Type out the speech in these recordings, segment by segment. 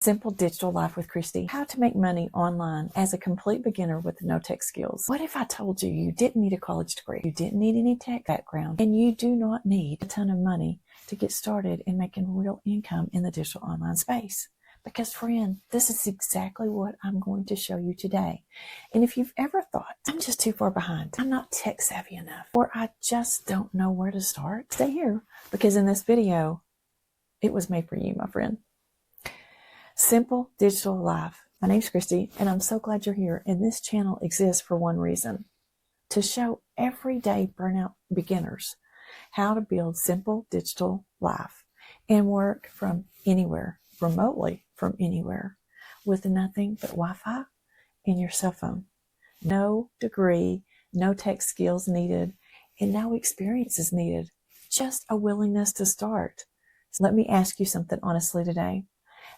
Simple Digital Life with Christy. How to make money online as a complete beginner with no tech skills. What if I told you you didn't need a college degree, you didn't need any tech background, and you do not need a ton of money to get started in making real income in the digital online space? Because friend, this is exactly what I'm going to show you today. And if you've ever thought, I'm just too far behind, I'm not tech savvy enough, or I just don't know where to start, stay here, because in this video, it was made for you, my friend. Simple Digital Life. My name's Christy, and I'm so glad you're here. And this channel exists for one reason: to show everyday burnout beginners how to build simple digital life and work from anywhere, remotely from anywhere, with nothing but Wi-Fi and your cell phone. No degree, no tech skills needed, and no experience is needed. Just a willingness to start. So let me ask you something honestly today.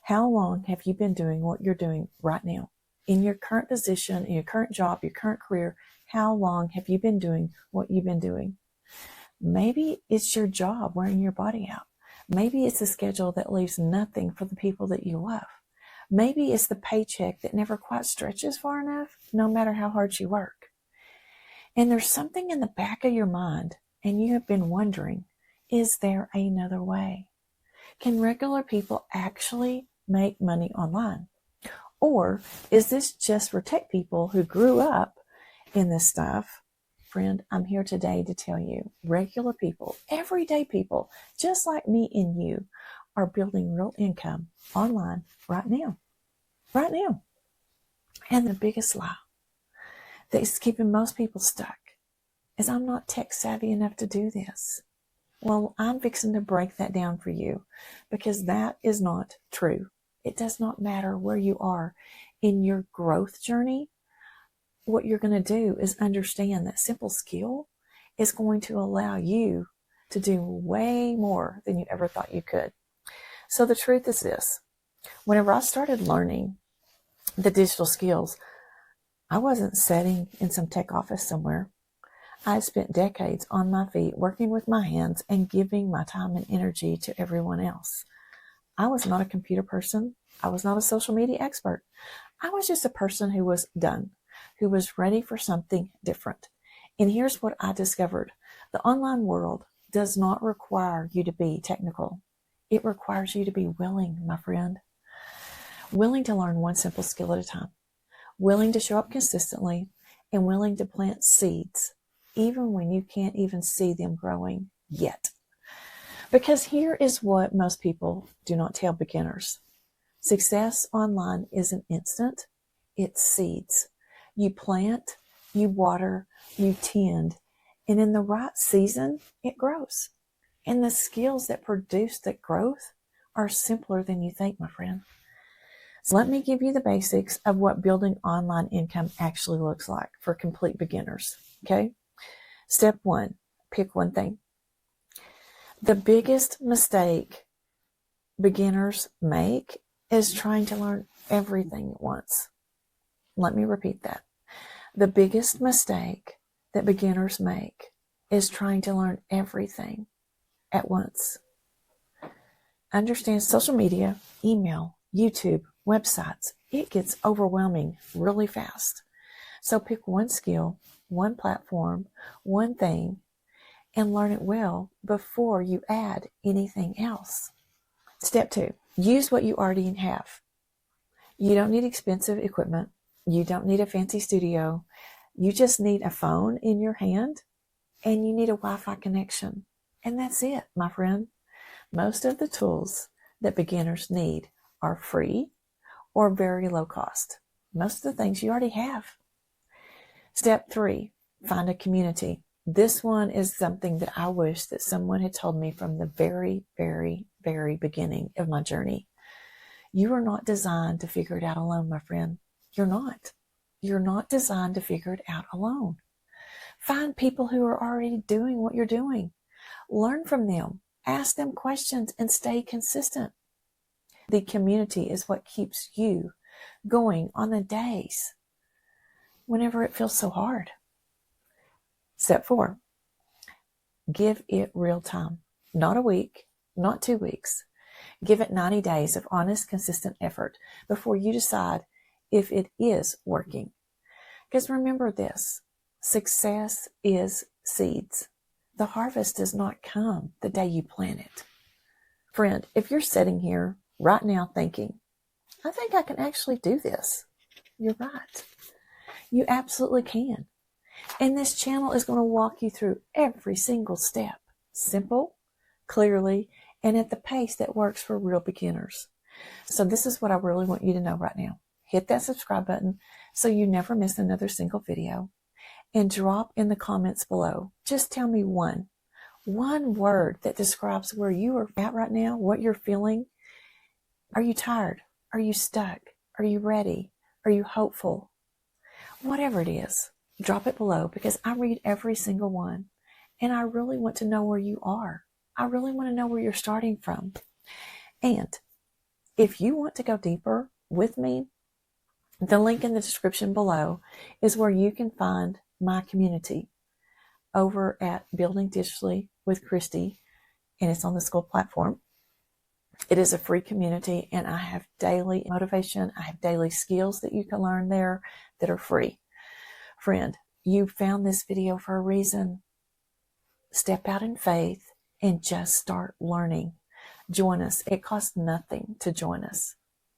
How long have you been doing what you're doing right now? In your current position, in your current job, your current career, how long have you been doing what you've been doing? Maybe it's your job wearing your body out. Maybe it's a schedule that leaves nothing for the people that you love. Maybe it's the paycheck that never quite stretches far enough, no matter how hard you work. And there's something in the back of your mind, and you have been wondering, is there another way? Can regular people actually make money online? Or is this just for tech people who grew up in this stuff? Friend, I'm here today to tell you, regular people, everyday people, just like me and you, are building real income online right now. Right now. And the biggest lie that is keeping most people stuck is, I'm not tech savvy enough to do this. Well, I'm fixing to break that down for you, because that is not true. It does not matter where you are in your growth journey. What you're going to do is understand that simple skill is going to allow you to do way more than you ever thought you could. So the truth is this: whenever I started learning the digital skills, I wasn't sitting in some tech office somewhere. I spent decades on my feet working with my hands and giving my time and energy to everyone else. I was not a computer person. I was not a social media expert. I was just a person who was done, who was ready for something different. And here's what I discovered. The online world does not require you to be technical. It requires you to be willing, my friend. Willing to learn one simple skill at a time. Willing to show up consistently, and willing to plant seeds even when you can't even see them growing yet. Because here is what most people do not tell beginners. Success online isn't instant. It's seeds. You plant, you water, you tend, and in the right season, it grows. And the skills that produce that growth are simpler than you think, my friend. So let me give you the basics of what building online income actually looks like for complete beginners, okay? Step one, pick one thing. The biggest mistake beginners make is trying to learn everything at once. Let me repeat that. The biggest mistake that beginners make is trying to learn everything at once. Understand social media, email, YouTube, websites, it gets overwhelming really fast. So pick one skill, one platform, one thing, and learn it well before you add anything else. Step two, use what you already have. You don't need expensive equipment. You don't need a fancy studio. You just need a phone in your hand, and you need a Wi-Fi connection. And that's it, my friend. Most of the tools that beginners need are free or very low cost. Most of the things you already have. Step three, find a community. This one is something that I wish that someone had told me from the very, very, very beginning of my journey. You are not designed to figure it out alone, my friend. You're not. You're not designed to figure it out alone. Find people who are already doing what you're doing. Learn from them. Ask them questions and stay consistent. The community is what keeps you going on the days whenever it feels so hard. Step four, give it real time. Not a week, not 2 weeks. Give it 90 days of honest, consistent effort before you decide if it is working. Because remember this, success is seeds. The harvest does not come the day you plant it. Friend, if you're sitting here right now thinking, I think I can actually do this, you're right. You absolutely can. And this channel is going to walk you through every single step, simple, clearly, and at the pace that works for real beginners. So this is what I really want you to know right now. Hit that subscribe button so you never miss another single video. And drop in the comments below. Just tell me one word that describes where you are at right now, what you're feeling. Are you tired? Are you stuck? Are you ready? Are you hopeful? Whatever it is, drop it below because I read every single one. And I really want to know where you are. I really want to know where you're starting from. And if you want to go deeper with me, the link in the description below is where you can find my community over at Building Digitally with Christy, and it's on the school platform. It is a free community, and I have daily motivation. I have daily skills that you can learn there that are free. Friend, you found this video for a reason. Step out in faith and just start learning. Join us. It costs nothing to join us.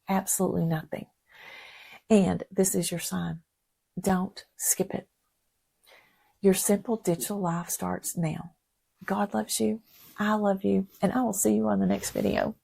Absolutely nothing. And this is your sign. Don't skip it. Your simple digital life starts now. God loves you. I love you. And I will see you on the next video.